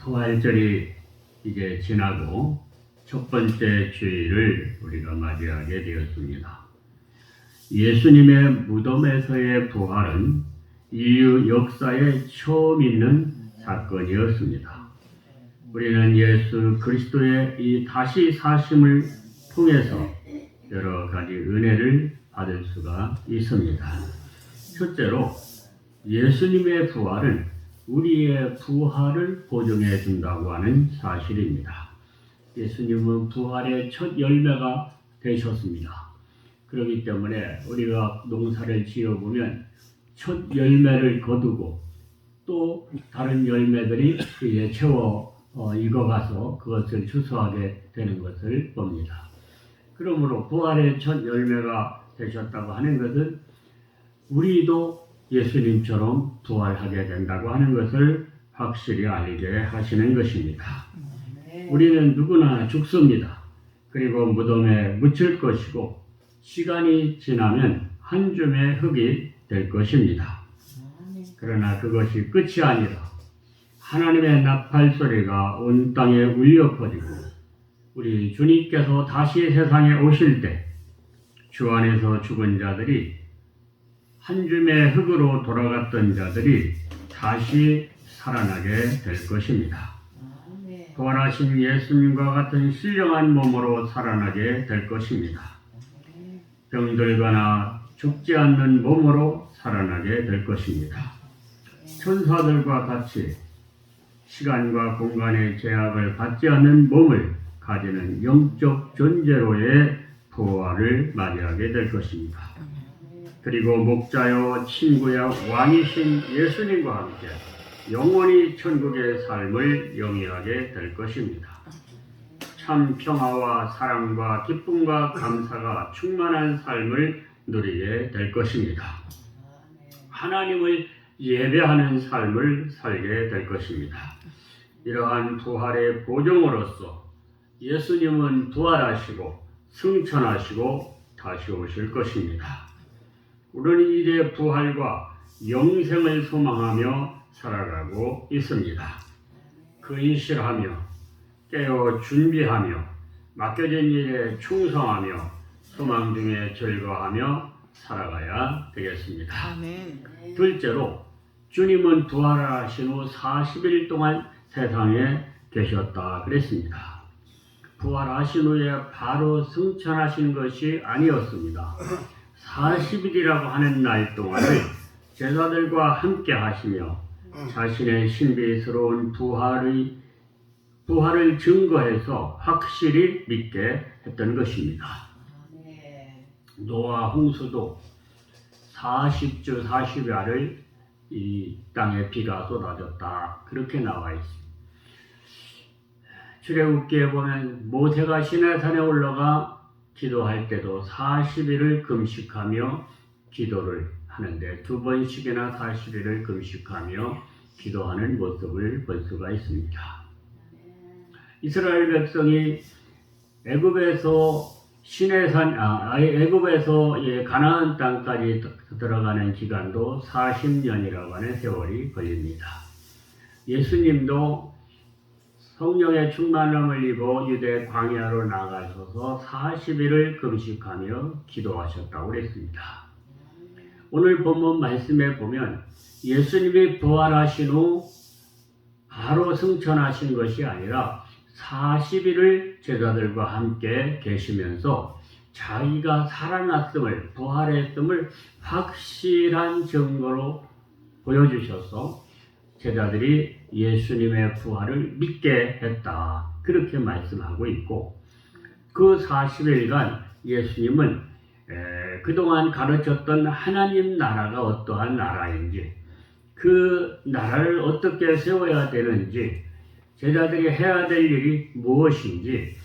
부활절이 이제 지나고 첫 번째 주일을 우리가 맞이하게 되었습니다. 예수님의 무덤에서의 부활은 인류 역사에 처음 있는 사건이었습니다. 우리는 예수 그리스도의 이 다시 사심을 통해서 여러 가지 은혜를 받을 수가 있습니다. 첫째로 예수님의 부활은 우리의 부활을 보증해 준다고 하는 사실입니다. 예수님은 부활의 첫 열매가 되셨습니다. 그렇기 때문에 우리가 농사를 지어보면 첫 열매를 거두고 또 다른 열매들이 이제 채워 익어가서 그것을 추수하게 되는 것을 봅니다. 그러므로 부활의 첫 열매가 되셨다고 하는 것은 우리도 예수님처럼 부활하게 된다고 하는 것을 확실히 알게 하시는 것입니다. 우리는 누구나 죽습니다. 그리고 무덤에 묻힐 것이고 시간이 지나면 한 줌의 흙이 될 것입니다. 그러나 그것이 끝이 아니라 하나님의 나팔 소리가 온 땅에 울려 퍼지고 우리 주님께서 다시 세상에 오실 때 주 안에서 죽은 자들이 한 줌의 흙으로 돌아갔던 자들이 다시 살아나게 될 것입니다. 부활하신 예수님과 같은 신령한 몸으로 살아나게 될 것입니다. 병들거나 죽지 않는 몸으로 살아나게 될 것입니다. 천사들과 같이 시간과 공간의 제약을 받지 않는 몸을 가지는 영적 존재로의 부활을 맞이하게 될 것입니다. 그리고 목자요 친구야 왕이신 예수님과 함께 영원히 천국의 삶을 영위하게 될 것입니다. 참 평화와 사랑과 기쁨과 감사가 충만한 삶을 누리게 될 것입니다. 하나님을 예배하는 삶을 살게 될 것입니다. 이러한 부활의 보증으로서 예수님은 부활하시고 승천하시고 다시 오실 것입니다. 우리는 이제 부활과 영생을 소망하며 살아가고 있습니다. 근실하며 깨어 준비하며 맡겨진 일에 충성하며 소망 중에 즐거워하며 살아가야 되겠습니다. 아멘. 둘째로 주님은 부활하신 후 40일 동안 세상에 계셨다 그랬습니다. 부활하신 후에 바로 승천하신 것이 아니었습니다. 40일이라고 하는 날 동안을 제자들과 함께 하시며 자신의 신비스러운 부활을 증거해서 확실히 믿게 했던 것입니다. 노아 홍수도 40주 40야를 이 땅에 비가 쏟아졌다 그렇게 나와 있습니다. 출애굽기에 보면 모세가 시내산에 올라가 기도할 때도 40일을 금식하며 기도를 하는데 두 번씩이나 40일을 금식하며 기도하는 모습을 볼 수가 있습니다. 이스라엘 백성이 애굽에서 가나안 땅까지 들어가는 기간도 40년이라고 하는 세월이 걸립니다. 예수님도 성령의 충만함을 입어 유대 광야로 나가셔서 40일을 금식하며 기도하셨다고 그랬습니다. 오늘 본문 말씀에 보면 예수님이 부활하신 후 바로 승천하신 것이 아니라 40일을 제자들과 함께 계시면서 자기가 살아났음을, 부활했음을 확실한 증거로 보여주셔서 제자들이 예수님의 부활을 믿게 했다. 그렇게 말씀하고 있고 그 40일간 예수님은 그동안 가르쳤던 하나님 나라가 어떠한 나라인지 그 나라를 어떻게 세워야 되는지 제자들이 해야 될 일이 무엇인지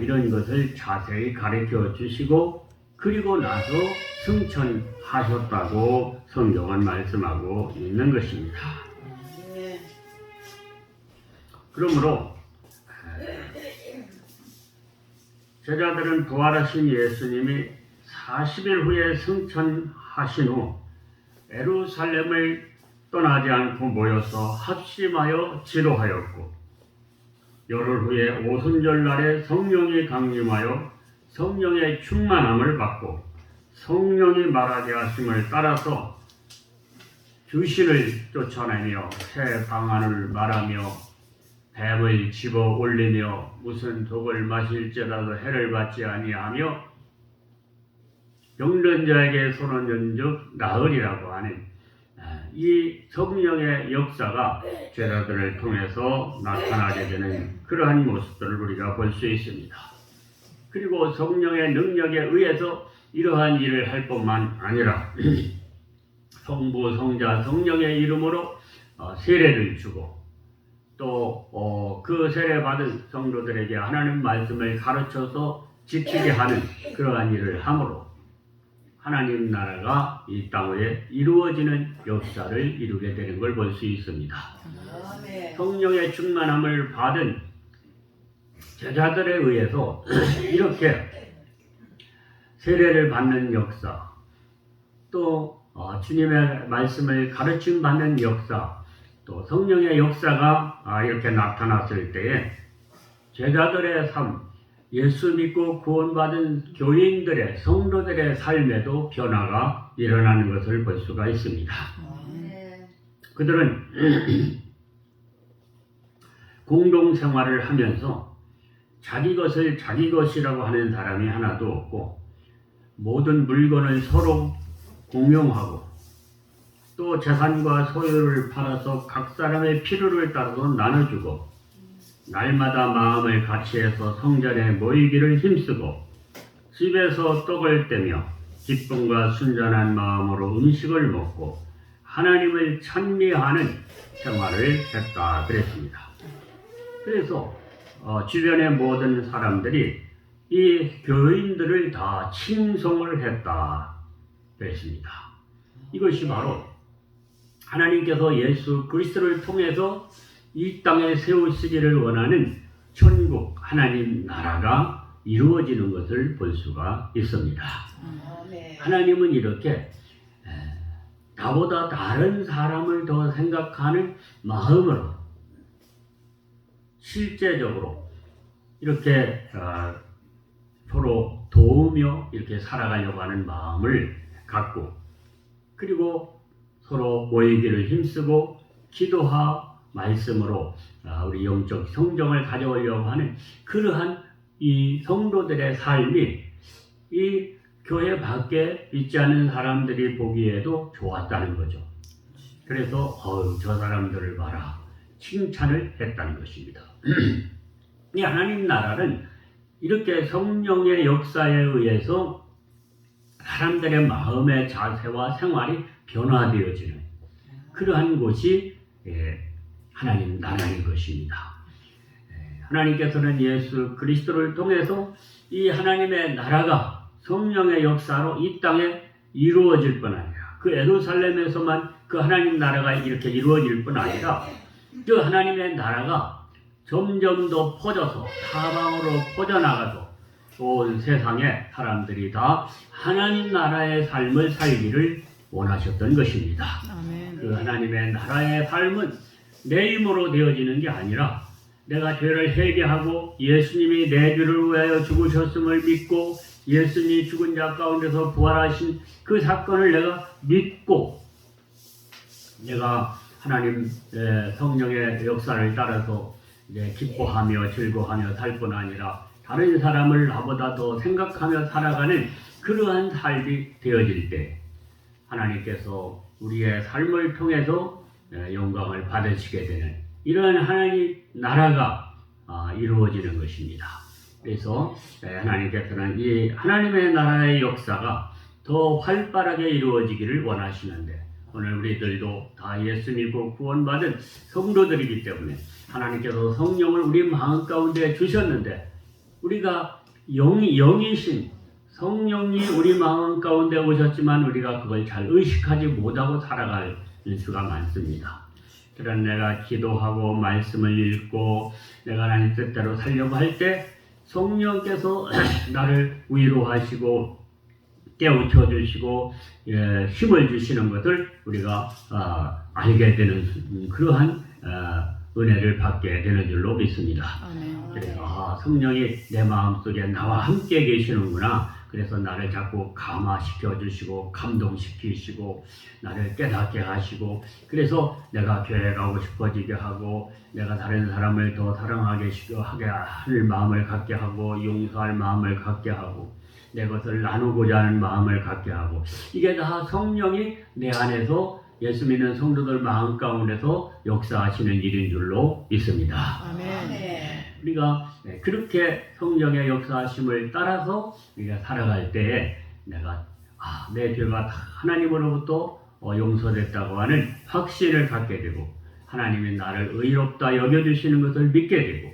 이런 것을 자세히 가르쳐 주시고 그리고 나서 승천하셨다고 성경은 말씀하고 있는 것입니다. 그러므로 제자들은 부활하신 예수님이 40일 후에 승천하신 후 예루살렘을 떠나지 않고 모여서 합심하여 지도하였고 열흘 후에 오순절날에 성령이 강림하여 성령의 충만함을 받고 성령이 말하게 하심을 따라서 귀신을 쫓아내며 새 방언을 말하며 뱀을 집어 올리며 무슨 독을 마실지라도 해를 받지 아니하며 병든 자에게 손을 연즉 나으리라고 하는 이 성령의 역사가 제자들을 통해서 나타나게 되는 그러한 모습들을 우리가 볼 수 있습니다. 그리고 성령의 능력에 의해서 이러한 일을 할 뿐만 아니라 성부, 성자, 성령의 이름으로 세례를 주고 또 그 세례 받은 성도들에게 하나님 말씀을 가르쳐서 지키게 하는 그러한 일을 함으로 하나님 나라가 이 땅에 이루어지는 역사를 이루게 되는 걸 볼 수 있습니다. 성령의 충만함을 받은 제자들에 의해서 이렇게 세례를 받는 역사, 또 주님의 말씀을 가르침 받는 역사, 또 성령의 역사가 이렇게 나타났을 때에 제자들의 삶, 예수 믿고 구원받은 교인들의 성도들의 삶에도 변화가 일어나는 것을 볼 수가 있습니다. 그들은 공동생활을 하면서 자기 것을 자기 것이라고 하는 사람이 하나도 없고 모든 물건을 서로 공용하고 또 재산과 소유를 팔아서 각 사람의 필요를 따라서 나눠주고 날마다 마음을 같이해서 성전에 모이기를 힘쓰고 집에서 떡을 떼며 기쁨과 순전한 마음으로 음식을 먹고 하나님을 찬미하는 생활을 했다 그랬습니다. 그래서 주변의 모든 사람들이 이 교인들을 다 칭송을 했다 그랬습니다. 이것이 바로 하나님께서 예수 그리스도를 통해서 이 땅에 세우시기를 원하는 천국 하나님 나라가 이루어지는 것을 볼 수가 있습니다. 하나님은 이렇게 나보다 다른 사람을 더 생각하는 마음으로 실제적으로 이렇게 서로 도우며 이렇게 살아가려고 하는 마음을 갖고 그리고 서로 모이기를 힘쓰고 기도하 말씀으로 우리 영적 성정을 가져오려고 하는 그러한 이 성도들의 삶이 이 교회 밖에 있지 않은 사람들이 보기에도 좋았다는 거죠. 그래서 저 사람들을 봐라 칭찬을 했다는 것입니다. 이 하나님 나라는 이렇게 성령의 역사에 의해서 사람들의 마음의 자세와 생활이 변화되어지는 그러한 곳이 하나님 나라인 것입니다. 하나님께서는 예수 그리스도를 통해서 이 하나님의 나라가 성령의 역사로 이 땅에 이루어질 뿐 아니라 그 예루살렘에서만 그 하나님 나라가 이렇게 이루어질 뿐 아니라 그 하나님의 나라가 점점 더 퍼져서 사방으로 퍼져나가서 온 세상의 사람들이 다 하나님 나라의 삶을 살기를 원하셨던 것입니다. 아멘. 그 하나님의 나라의 삶은 내 힘으로 되어지는 게 아니라 내가 죄를 회개하고 예수님이 내 죄를 위하여 죽으셨음을 믿고 예수님이 죽은 자 가운데서 부활하신 그 사건을 내가 믿고 내가 하나님 성령의 역사를 따라서 기뻐하며 즐거워하며 살 뿐 아니라 다른 사람을 나보다 더 생각하며 살아가는 그러한 삶이 되어질 때 하나님께서 우리의 삶을 통해서 영광을 받으시게 되는 이러한 하나님 나라가 이루어지는 것입니다. 그래서 하나님께서는 이 하나님의 나라의 역사가 더 활발하게 이루어지기를 원하시는데 오늘 우리들도 다 예수 믿고 구원받은 성도들이기 때문에 하나님께서 성령을 우리 마음 가운데 주셨는데 우리가 영이신 성령이 우리 마음 가운데 오셨지만 우리가 그걸 잘 의식하지 못하고 살아갈 수가 많습니다. 그런 내가 기도하고 말씀을 읽고 내가 하나님 뜻대로 살려고 할 때 성령께서 나를 위로하시고 깨우쳐 주시고 힘을 주시는 것을 우리가 알게 되는 그러한 은혜를 받게 되는 줄로 믿습니다. 아멘. 그래서 성령이 내 마음속에 나와 함께 계시는구나. 그래서 나를 자꾸 감화시켜 주시고 감동시키시고 나를 깨닫게 하시고, 그래서 내가 교회 가고 싶어지게 하고 내가 다른 사람을 더 사랑하게 하게 할 마음을 갖게 하고 용서할 마음을 갖게 하고 내 것을 나누고자 하는 마음을 갖게 하고, 이게 다 성령이 내 안에서 예수 믿는 성도들 마음 가운데서 역사하시는 일인 줄로 믿습니다. 아멘. 우리가 그렇게 성령의 역사하심을 따라서 우리가 살아갈 때에 내가 내 죄가 하나님으로부터 용서됐다고 하는 확신을 갖게 되고 하나님이 나를 의롭다 여겨주시는 것을 믿게 되고,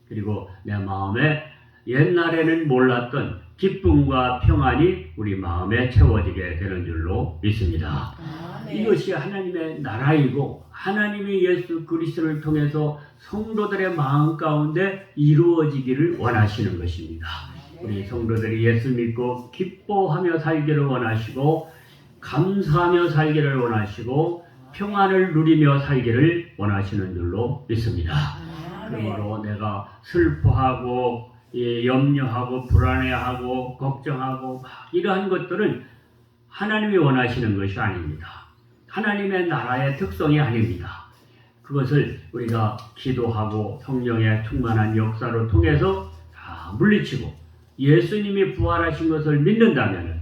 그리고 내 마음에 옛날에는 몰랐던 기쁨과 평안이 우리 마음에 채워지게 되는 줄로 믿습니다. 이것이 하나님의 나라이고 하나님이 예수 그리스도를 통해서 성도들의 마음 가운데 이루어지기를 원하시는 것입니다. 우리 성도들이 예수 믿고 기뻐하며 살기를 원하시고 감사하며 살기를 원하시고 평안을 누리며 살기를 원하시는 줄로 믿습니다. 그러므로 내가 슬퍼하고 염려하고 불안해하고 걱정하고 이러한 것들은 하나님이 원하시는 것이 아닙니다. 하나님의 나라의 특성이 아닙니다. 그것을 우리가 기도하고 성령의 충만한 역사로 통해서 다 물리치고 예수님이 부활하신 것을 믿는다면,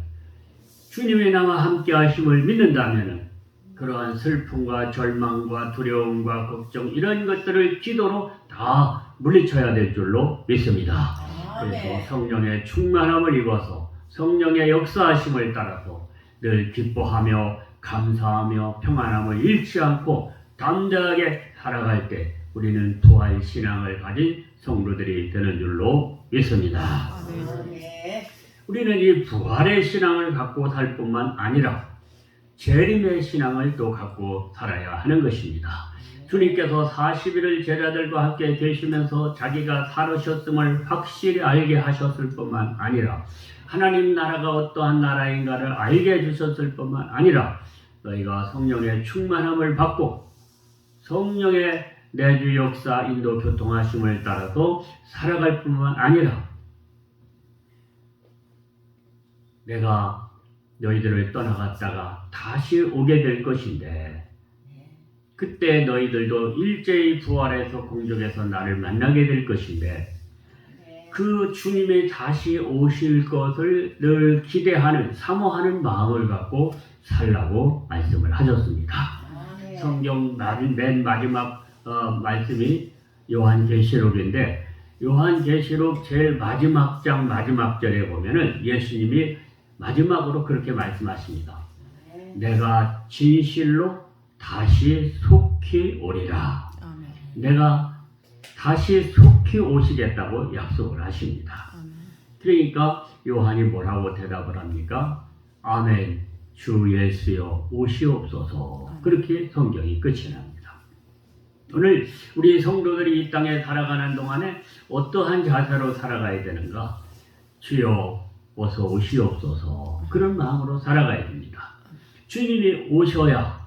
주님이 나와 함께 하심을 믿는다면 그러한 슬픔과 절망과 두려움과 걱정 이런 것들을 기도로 다 물리쳐야 될 줄로 믿습니다. 그래서 성령의 충만함을 입어서 성령의 역사하심을 따라서 늘 기뻐하며 감사하며 평안함을 잃지 않고 담대하게 살아갈 때 우리는 부활 신앙을 가진 성도들이 되는 줄로 믿습니다. 우리는 이 부활의 신앙을 갖고 살 뿐만 아니라 재림의 신앙을 또 갖고 살아야 하는 것입니다. 주님께서 40일을 제자들과 함께 계시면서 자기가 살으셨음을 확실히 알게 하셨을 뿐만 아니라 하나님 나라가 어떠한 나라인가를 알게 해주셨을 뿐만 아니라 너희가 성령의 충만함을 받고 성령의 내주 역사 인도 교통하심을 따라서 살아갈 뿐만 아니라 내가 너희들을 떠나갔다가 다시 오게 될 것인데 그때 너희들도 일제히 부활해서 공중에서 나를 만나게 될 것인데 그 주님이 다시 오실 것을 늘 기대하는 사모하는 마음을 갖고 살라고 말씀을 하셨습니다. 성경 맨 마지막 말씀이 요한계시록인데 요한계시록 제일 마지막 장 마지막 절에 보면은 예수님이 마지막으로 그렇게 말씀하십니다. 내가 진실로 다시 속히 오리라. 내가 다시 속히 오시겠다고 약속을 하십니다. 그러니까 요한이 뭐라고 대답을 합니까? 아멘, 주 예수여 오시옵소서. 그렇게 성경이 끝이 납니다. 오늘 우리 성도들이 이 땅에 살아가는 동안에 어떠한 자세로 살아가야 되는가? 주여 어서 오시옵소서. 그런 마음으로 살아가야 됩니다. 주님이 오셔야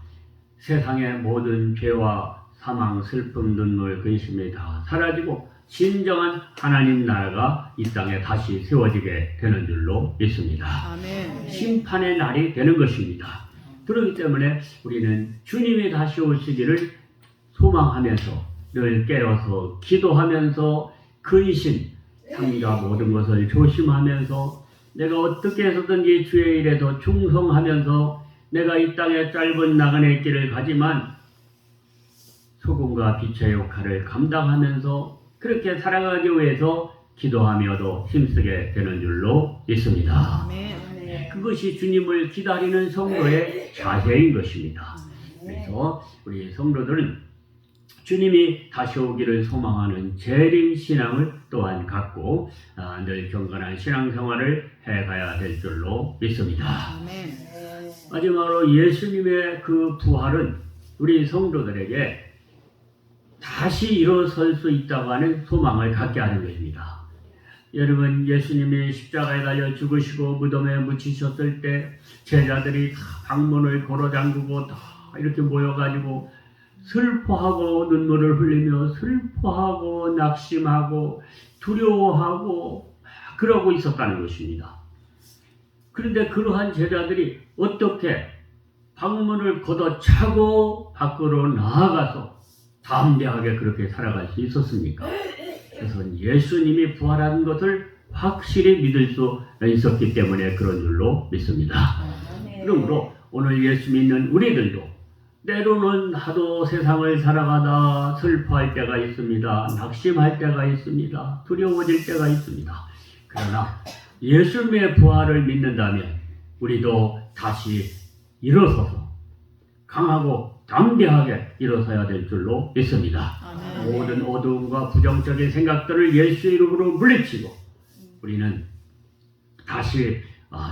세상의 모든 죄와 사망, 슬픔, 눈물, 근심이 다 사라지고 진정한 하나님 나라가 이 땅에 다시 세워지게 되는 줄로 믿습니다. 아멘. 심판의 날이 되는 것입니다. 그렇기 때문에 우리는 주님이 다시 오시기를 소망하면서 늘 깨어서 기도하면서 근신, 삶과 모든 것을 조심하면서 내가 어떻게 해서든지 주의 일에 더 충성하면서 내가 이 땅에 짧은 나그네 길을 가지만 소금과 빛의 역할을 감당하면서 그렇게 살아가기 위해서 기도하며도 힘쓰게 되는 줄로 믿습니다. 그것이 주님을 기다리는 성도의 자세인 것입니다. 그래서 우리 성도들은 주님이 다시 오기를 소망하는 재림 신앙을 또한 갖고 늘 경건한 신앙생활을 해가야 될 줄로 믿습니다. 마지막으로 예수님의 그 부활은 우리 성도들에게 다시 일어설 수 있다고 하는 소망을 갖게 하는 것입니다. 여러분, 예수님이 십자가에 달려 죽으시고 무덤에 묻히셨을 때 제자들이 다 방문을 걸어 잠그고 다 이렇게 모여가지고 슬퍼하고 눈물을 흘리며 슬퍼하고 낙심하고 두려워하고 그러고 있었다는 것입니다. 그런데 그러한 제자들이 어떻게 방문을 걷어차고 밖으로 나아가서 담대하게 그렇게 살아갈 수 있었습니까? 그래서 예수님이 부활한 것을 확실히 믿을 수 있었기 때문에 그런 줄로 믿습니다. 그러므로 오늘 예수 믿는 우리들도 때로는 하도 세상을 살아가다 슬퍼할 때가 있습니다. 낙심할 때가 있습니다. 두려워질 때가 있습니다. 그러나 예수님의 부활을 믿는다면 우리도 다시 일어서서 강하고 담대하게 일어서야 될 줄로 믿습니다. 아멘. 모든 어두움과 부정적인 생각들을 예수의 이름으로 물리치고 우리는 다시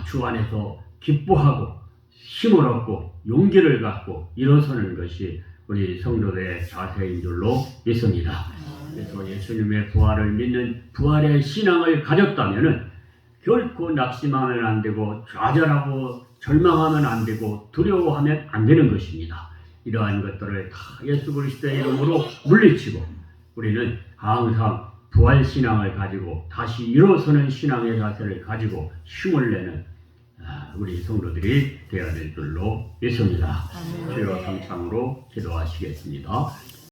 주 안에서 기뻐하고 힘을 얻고 용기를 갖고 일어서는 것이 우리 성도들의 자세인 줄로 믿습니다. 그래서 예수님의 부활을 믿는 부활의 신앙을 가졌다면은 결코 낙심하면 안 되고 좌절하고 절망하면 안 되고 두려워하면 안 되는 것입니다. 이러한 것들을 다 예수 그리스도의 이름으로 물리치고 우리는 항상 부활 신앙을 가지고 다시 일어서는 신앙의 자세를 가지고 힘을 내는 우리 성도들이 되어야 될 줄로 믿습니다. 주여 성창으로 기도하시겠습니다.